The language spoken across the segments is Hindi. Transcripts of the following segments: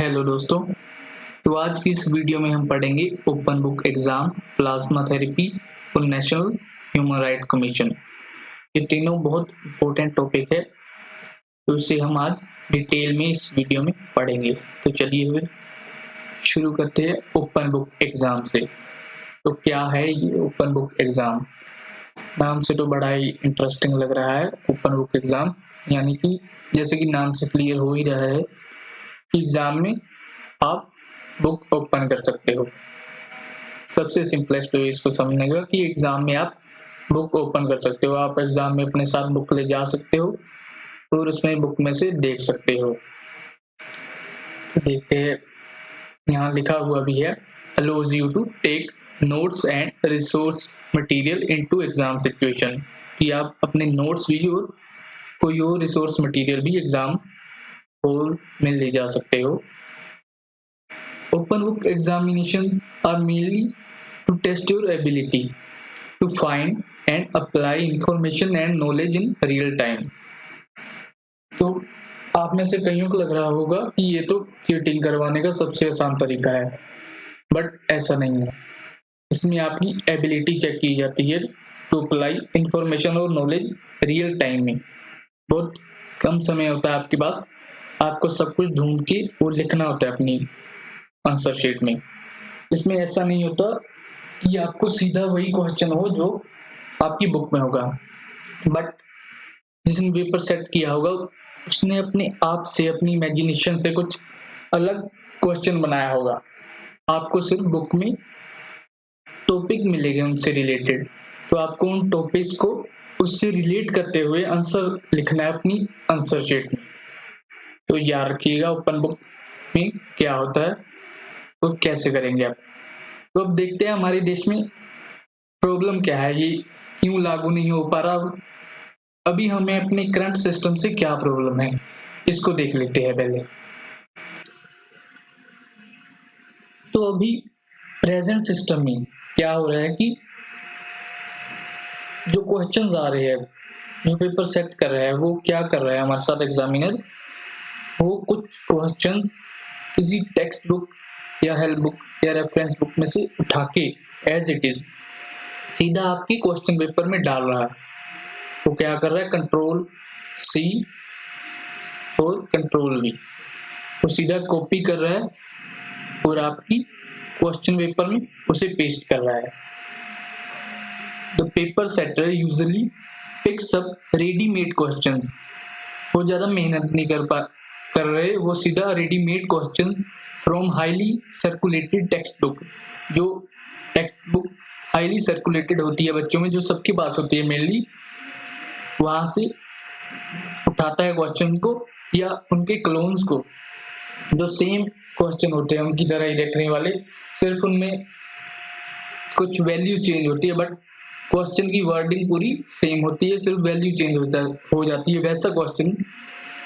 हेलो दोस्तों। तो आज की इस वीडियो में हम पढ़ेंगे open book exam, plasma therapy और नेशनल ह्यूमन राइट कमीशन। ये तीनों बहुत इंपॉर्टेंट टॉपिक है, तो इसे हम आज डिटेल में इस वीडियो में पढ़ेंगे। तो चलिए फिर शुरू करते हैं ओपन बुक एग्जाम से। तो क्या है ये ओपन बुक एग्जाम? नाम से तो बड़ा ही इंटरेस्टिंग लग रहा है ओपन बुक एग्जाम, यानी कि जैसे कि नाम से क्लियर हो ही रहा है कि एग्जाम में आप बुक ओपन कर सकते हो। सबसे सिंपलेस्ट वे इसको समझने का कि एग्जाम में आप बुक ओपन कर सकते हो। आप एग्जाम में अपने साथ बुक ले जा सकते हो और उसमें बुक में से देख सकते हो। देखते हैं, यहाँ लिखा हुआ भी है, allows you to take notes and resource material into exam situation, कि आप अपने नोट्स भी और कोई और रिसोर्स मटेरियल भी एग्जाम हॉल में ले जा सकते हो। Open book examination are mainly to test your ability to find and apply information and knowledge in real time। तो आप में से कईयों को लग रहा होगा कि ये तो चीटिंग करवाने का सबसे आसान तरीका है, बट ऐसा नहीं है। इसमें आपकी एबिलिटी चेक की जाती है टू अप्लाई इंफॉर्मेशन और नॉलेज रियल टाइम में। बहुत कम समय होता है आपके पास, आपको सब कुछ ढूंढ के वो लिखना होता है अपनी आंसर शीट में। इसमें ऐसा नहीं होता कि आपको सीधा वही क्वेश्चन हो जो आपकी बुक में होगा, बट जिसने पेपर सेट किया होगा उसने अपने आप से, अपनी इमेजिनेशन से कुछ अलग क्वेश्चन बनाया होगा। आपको सिर्फ बुक में टॉपिक मिलेंगे उनसे रिलेटेड, तो आपको उन टॉपिक्स को उससे रिलेट करते हुए आंसर लिखना है अपनी आंसर शीट में। तो याद रखिएगा ओपन बुक में क्या होता है तो कैसे करेंगे आप। तो अब देखते हैं हमारे देश में प्रॉब्लम क्या है, ये क्यों लागू नहीं हो पा रहा। अभी हमें अपने करंट सिस्टम से क्या प्रॉब्लम है इसको देख लेते हैं पहले। तो अभी प्रेजेंट सिस्टम में क्या हो रहा है कि जो क्वेश्चंस आ रहे हैं, जो पेपर सेट कर रहा है, वो क्या कर रहा है हमारे साथ एग्जामिनर, वो कुछ क्वेश्चंस किसी टेक्स्ट बुक या हेल्प बुक या रेफरेंस बुक में से उठा के एज इट इज सीधा आपके क्वेश्चन पेपर में डाल रहा है। तो क्या कर रहा है, कंट्रोल सी और कंट्रोल वी, वो सीधा कॉपी कर रहा है और आपकी क्वेश्चन पेपर में उसे पेस्ट कर रहा है। The paper setter usually picks up readymade questions. वो ज्यादा मेहनत नहीं कर रहे, वो सीधा readymade questions from highly circulated text book. जो टेक्स्ट बुक हाईली सर्कुलेटेड होती है बच्चों में, जो सबके पास होती है मेनली, वहां से उठाता है क्वेश्चन को, या उनके क्लोन्स को जो सेम क्वेश्चन होते हैं उनकी तरह ही देखने वाले, सिर्फ उनमें कुछ वैल्यू चेंज होती है, बट क्वेश्चन की वर्डिंग पूरी सेम होती है, सिर्फ वैल्यू चेंज हो जाती है। वैसा क्वेश्चन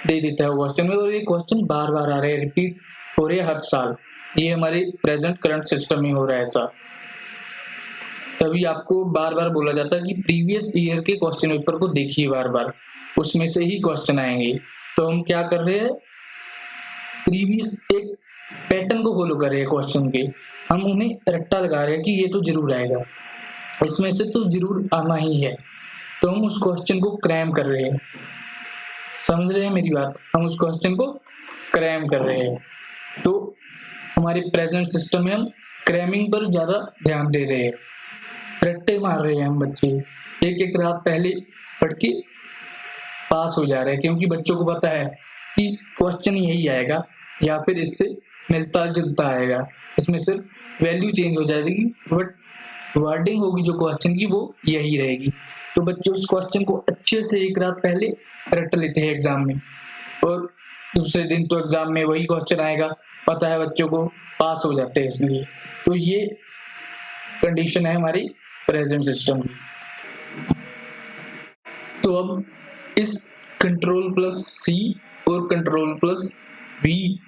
दे देता है क्वेश्चन में, और ये क्वेश्चन बार बार आ रहे हैं, रिपीट हो रहे हैं हर साल। ये हमारे प्रेजेंट करंट सिस्टम में हो रहा है ऐसा। तभी आपको बार बार बोला जाता है कि प्रीवियस ईयर के क्वेश्चन पेपर को देखिए बार बार, उसमें से ही क्वेश्चन आएंगे। तो हम क्या कर रहे हैं, प्रीवियस एक पैटर्न को फॉलो कर रहे हैं क्वेश्चन के, हम उन्हें रट्टा लगा रहे हैं कि ये तो जरूर आएगा, इसमें से तो जरूर आना ही है। तो हम उस क्वेश्चन को क्रैम कर रहे हैं। समझ रहे हैं मेरी बात? हम उस क्वेश्चन को क्रैम कर रहे हैं। तो हमारे प्रेजेंट सिस्टम में हम क्रैमिंग पर ज्यादा ध्यान दे रहे हैं, रट्टे मार रहे हैं हम बच्चे, एक एक रात पहले पढ़ के पास हो जा रहे हैं, क्योंकि बच्चों को पता है कि क्वेश्चन यही आएगा या फिर इससे मिलता जुलता आएगा, इसमें सिर्फ वैल्यू चेंज हो जाएगी, बट वर्डिंग होगी जो क्वेश्चन की वो यही रहेगी। तो बच्चे उस क्वेश्चन को अच्छे से एक रात पहले रट लेते हैं एग्जाम में, और दूसरे दिन तो एग्जाम में वही क्वेश्चन आएगा, पता है बच्चों को, पास हो जाते हैं इसलिए। तो ये कंडीशन है हमारी प्रेजेंट सिस्टम की। तो अब इस कंट्रोल प्लस सी और कंट्रोल प्लस वी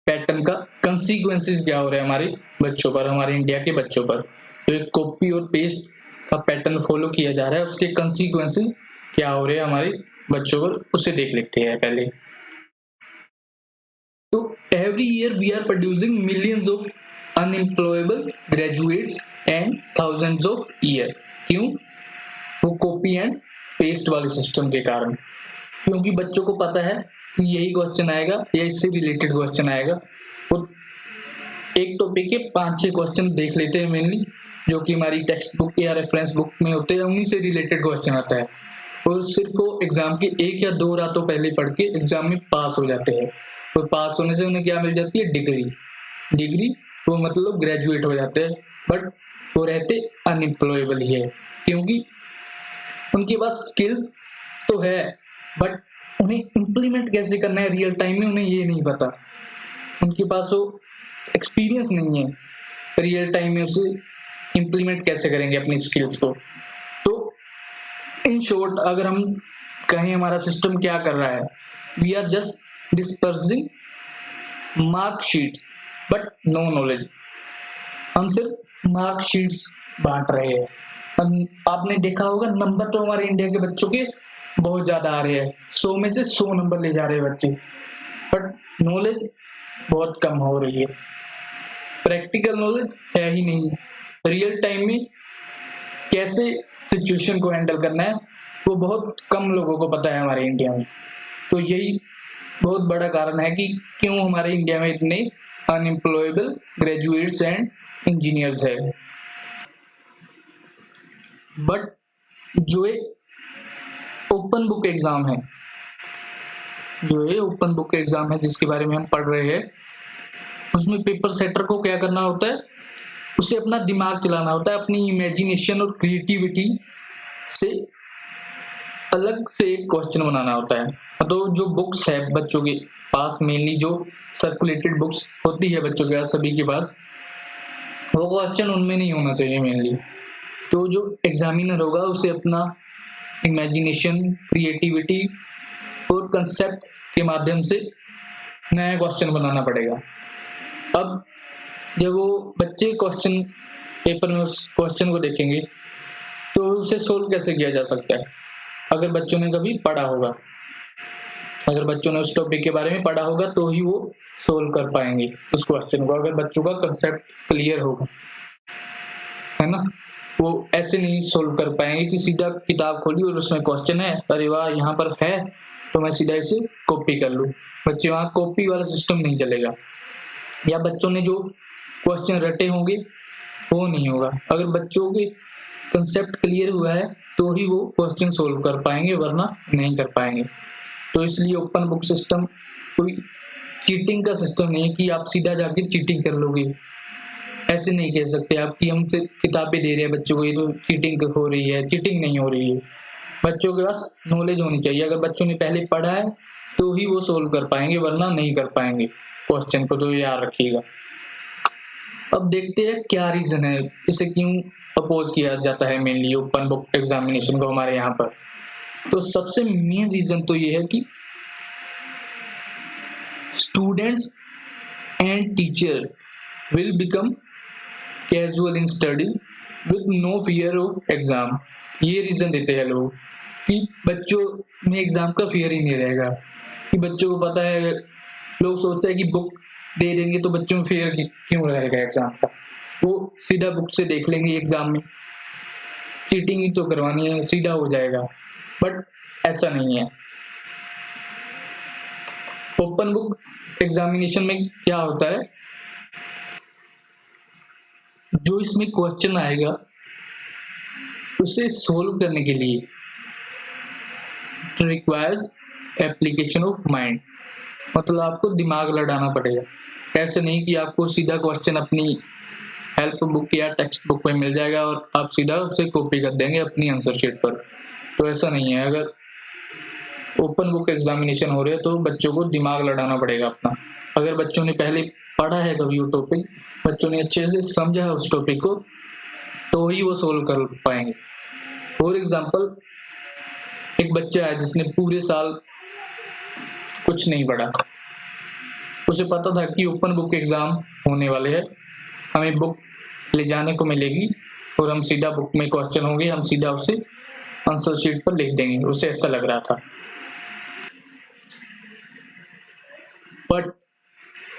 पैटर्न का कंसीक्वेंसेस क्या हो रहा है हमारे बच्चों पर, हमारे इंडिया के बच्चों पर। तो एक कॉपी और पेस्ट का पैटर्न फॉलो किया जा रहा है, उसके कंसीक्वेंसेस क्या हो रहे हैं हमारे बच्चों पर, उसे देख लेते हैं पहले। तो every year we are producing millions of unemployable graduates and thousands of year. क्यों? वो कॉपी एंड पेस्ट वाले सिस्टम के कारण, क्योंकि बच्चों को पता है कि यही क्वेश्चन आएगा या इससे रिलेटेड क्वेश्चन आएगा। वो एक टॉपिक के 5-6 क्वेश्चन देख लेते हैं मेनली, जो कि हमारी टेक्स्ट बुक या रेफरेंस बुक में होते हैं, उन्हीं से रिलेटेड क्वेश्चन आता है, और सिर्फ वो एग्जाम के 1 या 2 रातों पहले पढ़ के एग्जाम में पास हो जाते हैं। तो पास होने से उन्हें क्या मिल जाती है? डिग्री। वो मतलब ग्रेजुएट हो जाते हैं, बट वो रहते अनएम्प्लॉयबल ही है, क्योंकि उनके पास स्किल्स तो है, बट उन्हें इम्प्लीमेंट कैसे करना है रियल टाइम में उन्हें ये नहीं पता। उनके पास वो एक्सपीरियंस नहीं है, रियल टाइम में उसे इम्प्लीमेंट कैसे करेंगे अपनी स्किल्स को। तो इन शॉर्ट अगर हम कहें हमारा सिस्टम क्या कर रहा है, we are just dispersing marksheets but no knowledge. हम सिर्फ मार्कशीट्स बांट रहे हैं। आपने देखा होगा नंबर तो हमारे इंडिया के बच्चों के बहुत ज्यादा आ रहे हैं, 100 में से 100 नंबर ले जा रहे हैं बच्चे, बट नॉलेज बहुत कम हो रही है। प्रैक्टिकल नॉलेज है ही नहीं, रियल टाइम में कैसे सिचुएशन को हैंडल करना है वो बहुत कम लोगों को पता है हमारे इंडिया में। तो यही बहुत बड़ा कारण है कि क्यों हमारे इंडिया में इतने अनएम्प्लॉयबल ग्रेजुएट्स एंड इंजीनियर्स है। बट जो एक ओपन बुक एग्जाम है, जिसके बारे में हम पढ़ रहे हैं, उसमें पेपर सेटर को क्या करना होता है? उसे अपना दिमाग चलाना होता है, अपनी इमेजिनेशन और क्रिएटिविटी से अलग से एक क्वेश्चन बनाना होता है। तो जो बुक्स है बच्चों के पास, मेनली जो सर्कुलेटेड बुक्स होती है बच्चों के पास, सभी के पास, वो क्वेश्चन उनमें नहीं होना चाहिए मेनली। तो जो एग्जामिनर होगा उसे अपना इमेजिनेशन, क्रिएटिविटी और कंसेप्ट के माध्यम से नया क्वेश्चन बनाना पड़ेगा। अब जब वो बच्चे क्वेश्चन पेपर में उस क्वेश्चन को देखेंगे तो उसे सोल्व कैसे किया जा सकता है? अगर बच्चों ने कभी पढ़ा होगा, अगर बच्चों ने उस टॉपिक के बारे में पढ़ा होगा तो ही वो सोल्व कर पाएंगे उस क्वेश्चन को, अगर बच्चों का कंसेप्ट क्लियर होगा, है ना। वो ऐसे नहीं सोल्व कर पाएंगे कि सीधा किताब खोली और उसमें क्वेश्चन है, अरे वाह यहाँ पर है तो मैं सीधा इसे कॉपी कर लूँ। बच्चे वहाँ कॉपी वाला सिस्टम नहीं चलेगा, या बच्चों ने जो क्वेश्चन रटे होंगे वो नहीं होगा। अगर बच्चों के कंसेप्ट क्लियर हुआ है तो ही वो क्वेश्चन सोल्व कर पाएंगे, वरना नहीं कर पाएंगे। तो इसलिए ओपन बुक सिस्टम कोई चीटिंग का सिस्टम नहीं है कि आप सीधा जाके चीटिंग कर लोगे। ऐसे नहीं कह सकते आप कि हम सिर्फ किताबें दे रहे हैं बच्चों को, ये तो चीटिंग हो रही है। चीटिंग नहीं हो रही है, बच्चों के पास नॉलेज होनी चाहिए। अगर बच्चों ने पहले पढ़ा है तो ही वो सोल्व कर पाएंगे, वरना नहीं कर पाएंगे क्वेश्चन को, तो याद रखिएगा। अब देखते हैं क्या रीजन है, इसे क्यों अपोज किया जाता है मेनली ओपन बुक एग्जामिनेशन को हमारे यहाँ पर। तो सबसे मेन रीजन तो ये है कि students and teacher will become casual in studies with no fear of exam. ये रीजन देते हैं लोग कि बच्चों में एग्जाम का फियर ही नहीं रहेगा, कि बच्चों को पता है, लोग सोचते हैं कि बुक दे देंगे तो बच्चों में फियर क्यों रहेगा एग्जाम का, वो सीधा बुक से देख लेंगे एग्जाम में, चीटिंग ही तो करवानी है, सीधा हो जाएगा। बट ऐसा नहीं है। ओपन बुक एग्जामिनेशन में क्या होता है, जो इसमें क्वेश्चन आएगा उसे सोल्व करने के लिए रिक्वायर्स एप्लीकेशन ऑफ माइंड, मतलब आपको दिमाग लड़ाना पड़ेगा। ऐसे नहीं कि आपको सीधा क्वेश्चन अपनी हेल्प बुक या टेक्स्ट बुक में मिल जाएगा और आप सीधा उसे कॉपी कर देंगे अपनी आंसर शीट पर, तो ऐसा नहीं है। अगर ओपन बुक एग्जामिनेशन हो रहे है तो बच्चों को दिमाग लड़ाना पड़ेगा अपना। अगर बच्चों ने पहले पढ़ा है कभी वो टॉपिक, बच्चों ने अच्छे से समझा है उस टॉपिक को, तो ही वो सोल्व कर पाएंगे। फॉर एग्जाम्पल, एक बच्चा है जिसने पूरे साल कुछ नहीं पढ़ा, उसे पता था कि ओपन बुक एग्जाम होने वाले हैं, हमें बुक ले जाने को मिलेगी और हम सीधा बुक में क्वेश्चन होंगे, हम सीधा उसे आंसर शीट पर लिख देंगे, उसे ऐसा लग रहा था। बट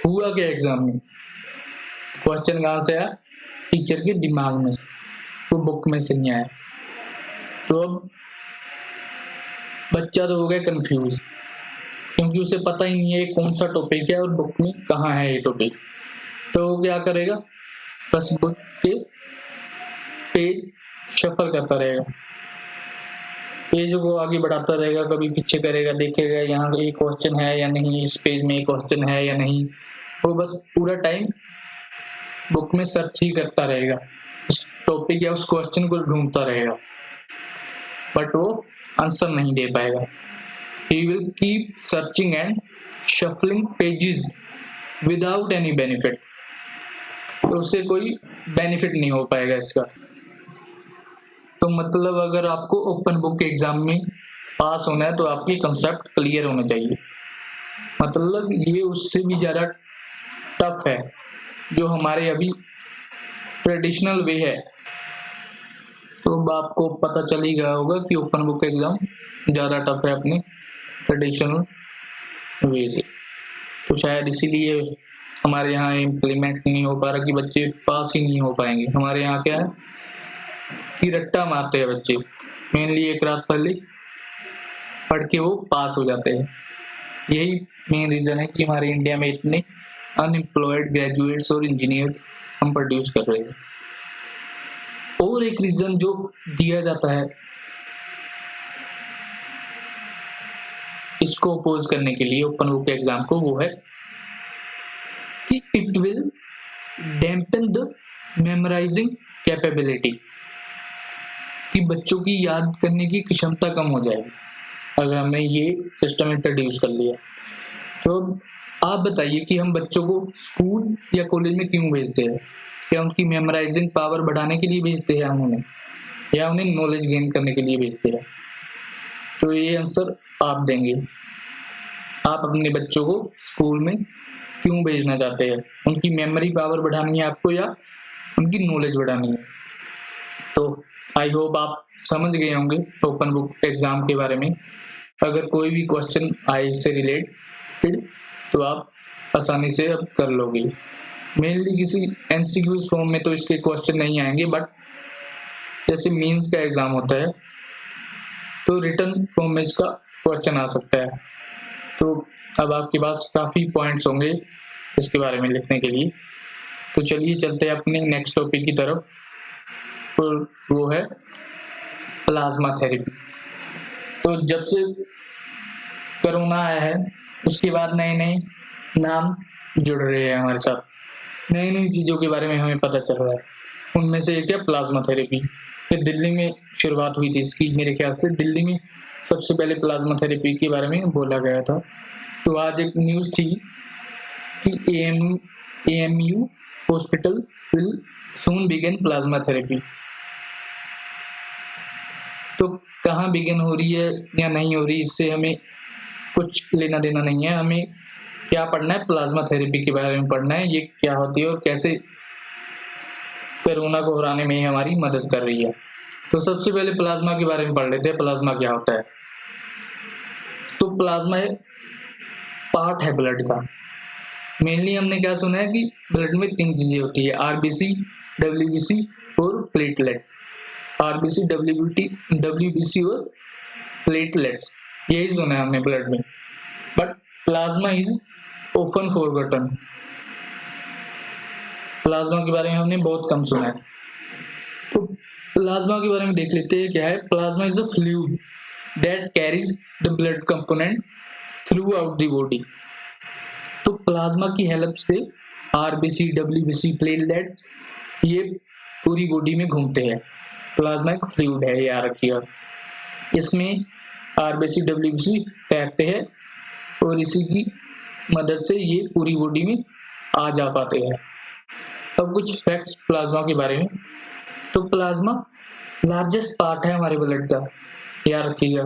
हुआ क्या एग्जाम में, क्वेश्चन कहाँ से आया, टीचर के दिमाग में से, वो बुक में से नहीं आया। तो अब बच्चा तो हो गया कंफ्यूज, क्योंकि उसे पता ही नहीं है कौन सा टॉपिक है और बुक में कहाँ है ये टॉपिक। तो वो क्या करेगा, बस बुक के पेज शफल करता रहेगा, पेज को आगे बढ़ाता रहेगा, कभी पीछे करेगा, देखेगा यहाँ ये क्वेश्चन है या नहीं, इस पेज में क्वेश्चन है या नहीं। वो बस पूरा टाइम बुक में सर्च ही करता रहेगा, उस टॉपिक या उस क्वेश्चन को ढूंढता रहेगा, बट वो आंसर नहीं दे पाएगा। He will keep searching and shuffling pages without any benefit. तो उससे कोई बेनिफिट नहीं हो पाएगा इसका। तो मतलब अगर आपको ओपन बुक एग्जाम में पास होना है तो आपकी कंसेप्ट क्लियर होना चाहिए। मतलब ये उससे भी ज़्यादा टफ है जो हमारे अभी ट्रेडिशनल वे है। तो अब आपको पता चल ही गया होगा कि ओपन बुक एग्जाम ज़्यादा टफ है अपने ट्रेडिशनल वे से। तो शायद इसीलिए हमारे यहाँ इम्प्लीमेंट नहीं हो पा रहा कि बच्चे पास ही नहीं हो पाएंगे। हमारे यहाँ क्या है कि रट्टा मारते हैं बच्चे, मेनली एक रात पहले पढ़ के वो पास हो जाते हैं। यही मेन रीजन है कि हमारे इंडिया में इतने अनएम्प्लॉयड ग्रेजुएट्स और इंजीनियर्स हम प्रोड्यूस कर रहे हैं। और एक रीजन जो दिया जाता है इसको अपोज करने के लिए ओपन बुक एग्जाम को, वो है कि it will dampen the memorising capability, कि बच्चों की याद करने की क्षमता कम हो जाएगी अगर हमने ये सिस्टम इंट्रोड्यूस कर लिया। तो आप बताइए कि हम बच्चों को स्कूल या कॉलेज में क्यों भेजते हैं? क्या उनकी मेमोराइजिंग पावर बढ़ाने के लिए भेजते हैं हम उन्हें, या उन्हें नॉलेज गेन करने के लिए भेजते हैं? तो ये आंसर आप देंगे। आप अपने बच्चों को स्कूल में क्यों भेजना चाहते हैं? उनकी मेमोरी पावर बढ़ानी है आपको या उनकी नॉलेज बढ़ानी है? तो आई होप आप समझ गए होंगे ओपन बुक एग्जाम के बारे में। अगर कोई भी क्वेश्चन आए इससे रिलेटेड तो आप आसानी से अब कर लोगे। मेनली किसी एमसीक्यू फॉर्म में तो इसके क्वेश्चन नहीं आएंगे, बट जैसे मेंस का एग्जाम होता है तो रिटर्न फॉर्म में इसका क्वेश्चन आ सकता है। तो अब आपके पास काफ़ी पॉइंट्स होंगे इसके बारे में लिखने के लिए। तो चलिए चलते हैं अपने नेक्स्ट टॉपिक की तरफ, और वो है प्लाज्मा थेरेपी। तो जब से कोरोना आया है उसके बाद नए नए नाम जुड़ रहे हैं हमारे साथ, नई नई चीज़ों के बारे में हमें पता चल रहा है। उनमें से एक है प्लाज्मा थेरेपी। ये दिल्ली में शुरुआत हुई थी इसकी, मेरे ख्याल से दिल्ली में सबसे पहले प्लाज्मा थेरेपी के बारे में बोला गया था। तो आज एक न्यूज़ थी कि AMU hospital will soon begin plasma therapy. तो कहाँ बिगिन हो रही है या नहीं हो रही इससे हमें कुछ लेना देना नहीं है। हमें क्या पढ़ना है, प्लाज्मा थेरेपी के बारे में पढ़ना है, ये क्या होती है और कैसे कोरोना को हराने में हमारी मदद कर रही है। तो सबसे पहले प्लाज्मा के बारे में पढ़ लेते हैं, प्लाज्मा क्या होता है। तो प्लाज्मा एक पार्ट है ब्लड का। मेनली हमने क्या सुना है कि ब्लड में 3 चीजें होती है, आरबीसी, डब्ल्यूबीसी और प्लेटलेट्स। आरबीसी, डब्ल्यूबीसी और प्लेटलेट्स, यही सुना है हमने ब्लड में। But plasma is often forgotten. Plasma के बारे में हमने बहुत कम सुना है। तो प्लाज्मा के बारे में देख लेते हैं क्या है। Plasma is a fluid that carries the blood component through out the body. तो प्लाज्मा की हेल्प से आरबीसी, डब्ल्यूबीसी, प्लेटलेट्स ये पूरी बॉडी में घूमते हैं। प्लाज्मा एक फ्लूइड है, याद रखिएगा। इसमें आरबीसी, डब्ल्यूबीसी तैरते हैं और इसी की मदद से ये पूरी बॉडी में आ जा पाते हैं। अब कुछ फैक्ट्स प्लाज्मा के बारे में। तो प्लाज्मा लार्जेस्ट पार्ट है हमारे ब्लड का, याद रखिएगा।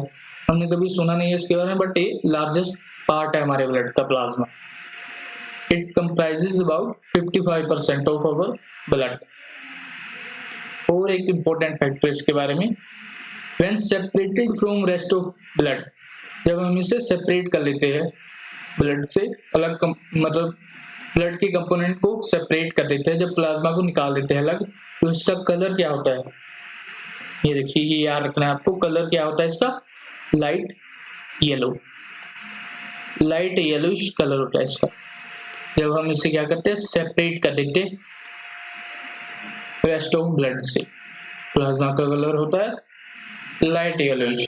हमने कभी सुना नहीं है इसके बारे में, बट ये लार्जेस्ट पार्ट है हमारे ब्लड का plasma. It comprises about 55% of our blood. और एक इम्पोर्टेंट फैक्टर इसके बारे में, when separated from rest of blood, जब हम इसे सेपरेट कर लेते हैं ब्लड से अलग मतलब ब्लड के कंपोनेंट को सेपरेट कर देते हैं, जब प्लाज्मा को निकाल देते हैं अलग, तो इसका कलर क्या होता है, ये देखिए, ये याद रखना है आपको, कलर क्या होता है इसका, light yellow, light yellowish colour होता है इसका। जब हम इसे क्या करते हैं, सेपरेट कर देते हैं रेस्ट ऑफ ब्लड से, प्लाज्मा का कलर होता है लाइट येलोइश।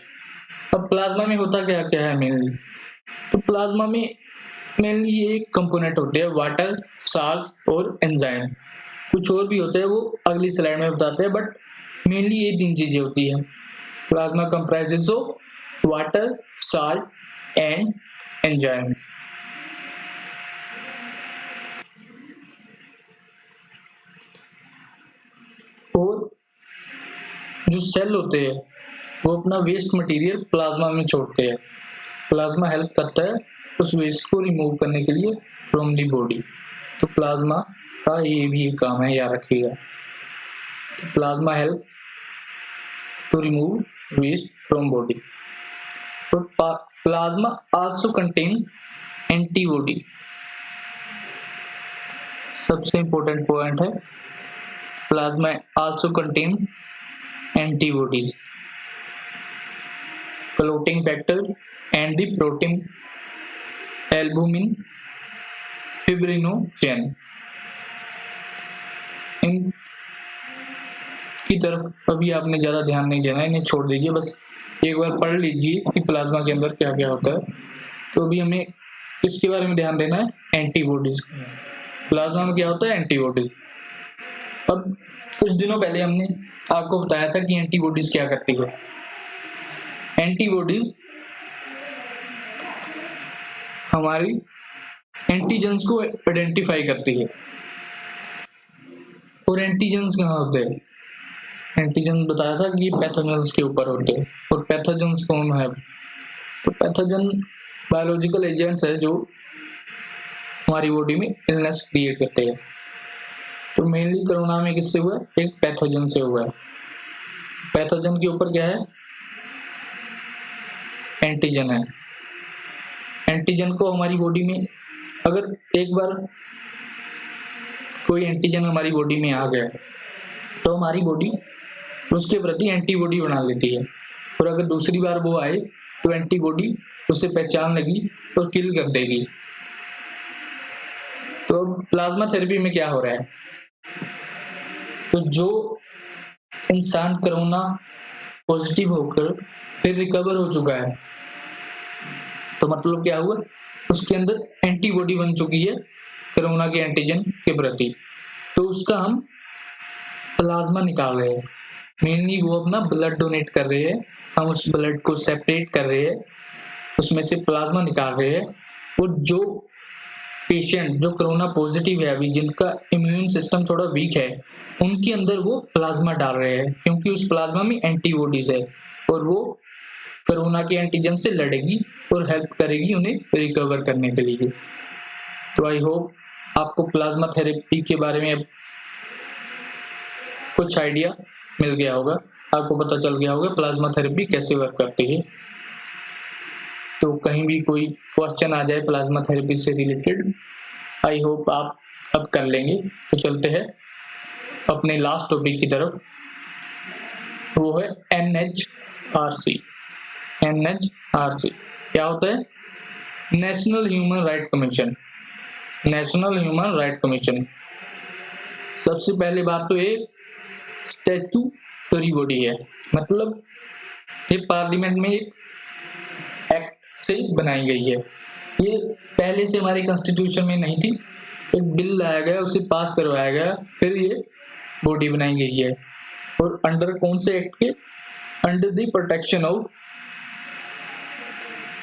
अब प्लाज्मा में होता क्या क्या है मेनली, तो प्लाज्मा में मेनली ये कंपोनेंट होते हैं वाटर, साल्ट और एंजाइम। कुछ और भी होते हैं, वो अगली स्लाइड में बताते हैं, बट मेनली ये 3 चीजें होती है। Plasma comprises of water, salt and enzyme. और जो सेल होते हैं वो अपना वेस्ट मटेरियल प्लाज्मा में छोड़ते हैं। प्लाज्मा हेल्प करता है उस वेस्ट को रिमूव करने के लिए फ्रॉम दी बॉडी। तो प्लाज्मा का ये भी एक काम है, याद रखिएगा। Plasma help to remove waste from body. तो प्लाज्मा आल्सो कंटेन्स एंटीबॉडी। सबसे इंपॉर्टेंट पॉइंट है, plasma also contains antibodies, clotting factor and the protein albumin, fibrinogen। इन की तरफ अभी आपने ज्यादा ध्यान नहीं देना है, इन्हें छोड़ दीजिए, बस एक बार पढ़ लीजिए कि प्लाज्मा के अंदर क्या क्या होता है। तो अभी हमें किसके बारे में ध्यान देना है, एंटीबॉडीज। प्लाज्मा में क्या होता है, एंटीबॉडीज। अब कुछ दिनों पहले हमने आपको बताया था कि एंटीबॉडीज क्या करती है। एंटीबॉडीज हमारी एंटीजेंस को आइडेंटिफाई करती है। और एंटीजेंस कहाँ होते हैं, एंटीजन बताया था कि पैथोजेंस के ऊपर होते हैं। और पैथोजेंस कौन है, तो पैथोजन बायोलॉजिकल एजेंट्स है जो हमारी बॉडी में इलनेस क्रिएट करते हैं। तो मेनली कोरोना में किससे हुआ है, एक पैथोजन से हुआ है। पैथोजन के ऊपर क्या है, एंटीजन है। एंटीजन को हमारी बॉडी में, अगर एक बार कोई एंटीजन हमारी बॉडी में आ गया तो हमारी बॉडी उसके प्रति एंटीबॉडी बना लेती है। और अगर दूसरी बार वो आए तो एंटीबॉडी उसे पहचान लगी और किल कर देगी। तो प्लाज्मा थेरेपी में क्या हो रहा है, तो जो इंसान कोरोना पॉजिटिव होकर फिर रिकवर हो चुका है, तो मतलब क्या हुआ, उसके अंदर एंटीबॉडी बन चुकी है कोरोना के एंटीजन के प्रति। तो उसका हम प्लाज्मा निकाल रहे हैं, मेनली वो अपना ब्लड डोनेट कर रहे हैं। हम उस ब्लड को सेपरेट कर रहे हैं, उसमें से प्लाज्मा निकाल रहे हैं। और जो पेशेंट जो कोरोना पॉजिटिव है अभी, जिनका इम्यून सिस्टम थोड़ा वीक है, उनके अंदर वो प्लाज्मा डाल रहे हैं, क्योंकि उस प्लाज्मा में एंटीबॉडीज है और वो कोरोना के एंटीजन से लड़ेगी और हेल्प करेगी उन्हें रिकवर करने के लिए। तो आई होप आपको प्लाज्मा थेरेपी के बारे में कुछ आइडिया मिल गया होगा, आपको पता चल गया होगा प्लाज्मा थेरेपी कैसे वर्क करती है। तो कहीं भी कोई क्वेश्चन आ जाए प्लाज्मा थेरेपी से रिलेटेड, आई होप आप अब कर लेंगे। तो चलते हैं अपने लास्ट टॉपिक की तरफ, वो है NHRC। NHRC क्या होता है, national human right commission. National human right commission, सबसे पहले बात तो ये स्टैट्यूटरी बॉडी है, मतलब ये पार्लियामेंट में एक एक्ट से बनाई गई है। ये पहले से हमारे कॉन्स्टिट्यूशन में नहीं थी, एक बिल लाया गया, उसे पास करवाया गया, फिर ये बॉडी बनाई गई है। और अंडर कौन से एक्ट के, under the protection of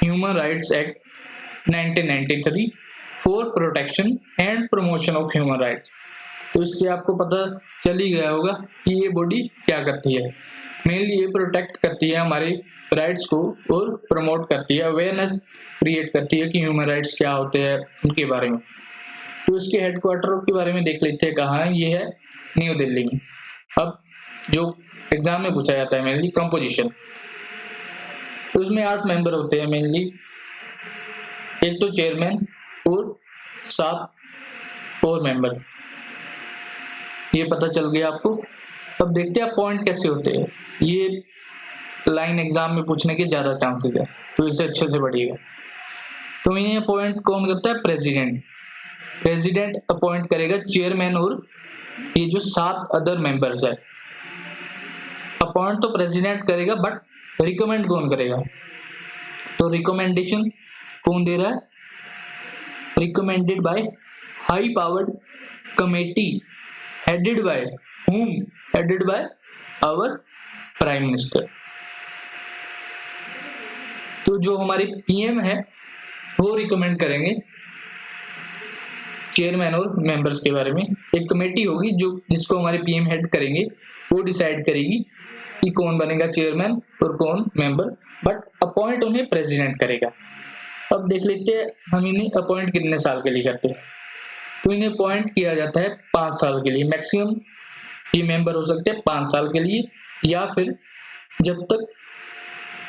human rights act 1993 for protection and promotion of human rights. तो इससे आपको पता चल ही गया होगा कि ये बॉडी क्या करती है। मेनली ये प्रोटेक्ट करती है हमारे राइट्स को और प्रमोट करती है, अवेयरनेस क्रिएट करती है कि ह्यूमन राइट्स क्या होते हैं उनके बारे में। तो इसके हेडक्वार्टर के बारे में देख लेते हैं, कहाँ है, ये है न्यू दिल्ली में। अब जो एग्जाम में पूछा जाता है मेनली कंपोजिशन, तो उसमें 8 मेंबर होते हैं मेनली, एक तो चेयरमैन और 7 4 मेंबर। ये पता चल गया आपको। अब देखते हैं अपॉइंट कैसे होते हैं। ये लाइन एग्जाम में पूछने के ज्यादा चांसेस है, तो इसे अच्छे से पढ़िएगा। तो इन्हें अपॉइंट कौन करता है? प्रेसिडेंट। प्रेसिडेंट अपॉइंट करेगा चेयरमैन और ये जो 7 अदर मेंबर्स है। अपॉइंट तो प्रेसिडेंट करेगा, बट रिकमेंड कौन करेगा? तो रिकमेंडेशन कौन दे रहा है? Recommended by high powered committee headed by whom? Headed by our prime minister. तो जो हमारे पीएम है वो रिकमेंड करेंगे चेयरमैन और मेंबर्स के बारे में। एक कमेटी होगी जो जिसको हमारे पीएम हेड करेंगे, वो डिसाइड करेगी कि कौन बनेगा चेयरमैन और कौन मेंबर, बट अपॉइंट उन्हें प्रेसिडेंट करेगा। अब देख लेते हैं हम इन्हें अपॉइंट कितने साल के लिए करते हैं। तो इन्हें अपॉइंट किया जाता है 5 साल के लिए। मैक्सिमम ये मेंबर हो सकते हैं 5 साल के लिए, या फिर जब तक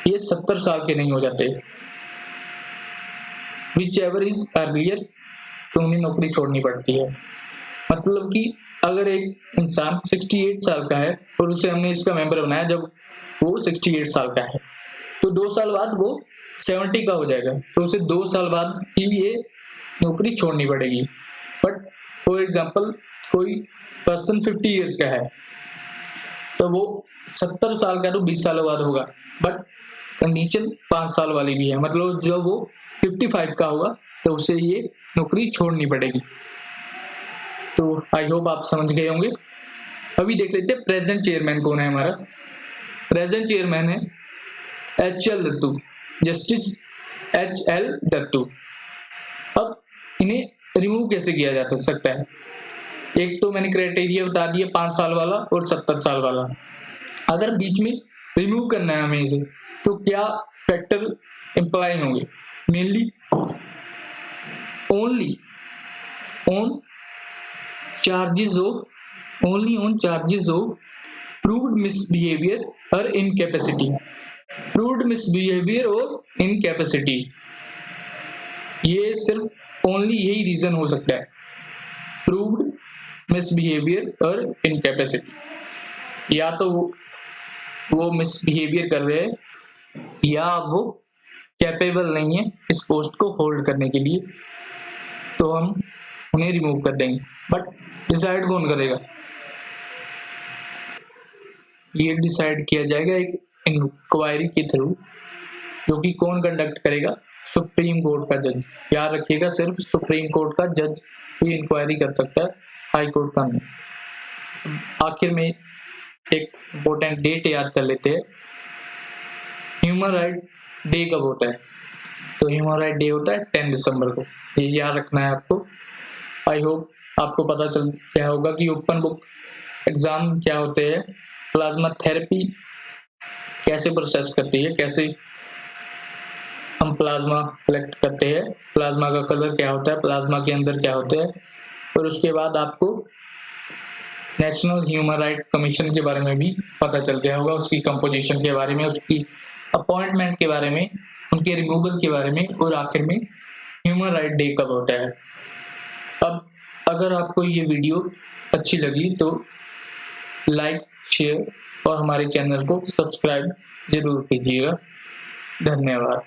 ये 70 साल के नहीं हो जाते, विच एवर इज अर्लियर, तो उन्हें नौकरी छोड़नी पड़ती है। मतलब कि अगर एक इंसान 68 साल का है और उसे हमने इसका मेंबर बनाया जब वो 68 साल का है, तो 2 साल बाद वो 70 का हो जाएगा, तो उसे 2 साल बाद ही ये नौकरी छोड़नी पड़ेगी। बट फॉर एग्जाम्पल कोई पर्सन 50 ईयर्स का है, तो वो 70 साल का तो 20 साल बाद होगा, बट कंडीशन 5 साल वाली भी है। मतलब जब वो 55 का होगा तो उसे ये नौकरी छोड़नी पड़ेगी। तो आई होप आप समझ गए होंगे। अभी देख लेते हैं प्रेजेंट चेयरमैन कौन है हमारा। प्रेजेंट चेयरमैन है HL Dattu, justice HL Dattu. अब इन्हें रिमूव कैसे किया जा सकता है? एक तो मैंने क्राइटेरिया बता दिया 5 साल वाला और 70 साल वाला। अगर बीच में रिमूव करना है हमें इसे, तो क्या फैक्टर इंप्लाई होंगे? Mainly only on charges of proved misbehaviour और इनकैपेसिटी। प्रूव्ड मिसबिहेवियर और इनकैपेसिटी, ये सिर्फ ओनली यही रीजन हो सकता है, प्रूव्ड मिसबिहेवियर और इनकैपेसिटी। या तो वो मिसबिहेवियर कर रहे हैं, या वो कैपेबल नहीं है इस पोस्ट को होल्ड करने के लिए, तो हम उन्हें रिमूव कर देंगे। बट डिसाइड कौन करेगा? ये डिसाइड किया जाएगा एक इंक्वायरी के थ्रू, जो कि कौन कंडक्ट करेगा? सुप्रीम कोर्ट का जज। याद रखिएगा, सिर्फ सुप्रीम कोर्ट का जज ही इंक्वायरी कर सकता है, हाई कोर्ट का नहीं। आखिर में एक इम्पोर्टेंट डेट याद कर लेते हैं। ह्यूमन राइट डे कब होता है? तो ह्यूमन राइट डे होता है 10 दिसंबर को। ये याद रखना है आपको। आई होप आपको पता चल गया होगा कि ओपन बुक एग्जाम क्या होते हैं, प्लाज्मा थेरेपी कैसे प्रोसेस करती है, कैसे हम प्लाज्मा कलेक्ट करते हैं, प्लाज्मा का कलर क्या होता है, प्लाज्मा के अंदर क्या होता है, और उसके बाद आपको नेशनल ह्यूमन राइट कमीशन के बारे में भी पता चल गया होगा, उसकी कंपोजिशन के बारे में, उसकी अपॉइंटमेंट के बारे में, उनके रिमूवल के बारे में, और आखिर में ह्यूमन राइट डे कब होता है। अब अगर आपको ये वीडियो अच्छी लगी तो लाइक, शेयर और हमारे चैनल को सब्सक्राइब जरूर कीजिएगा। धन्यवाद।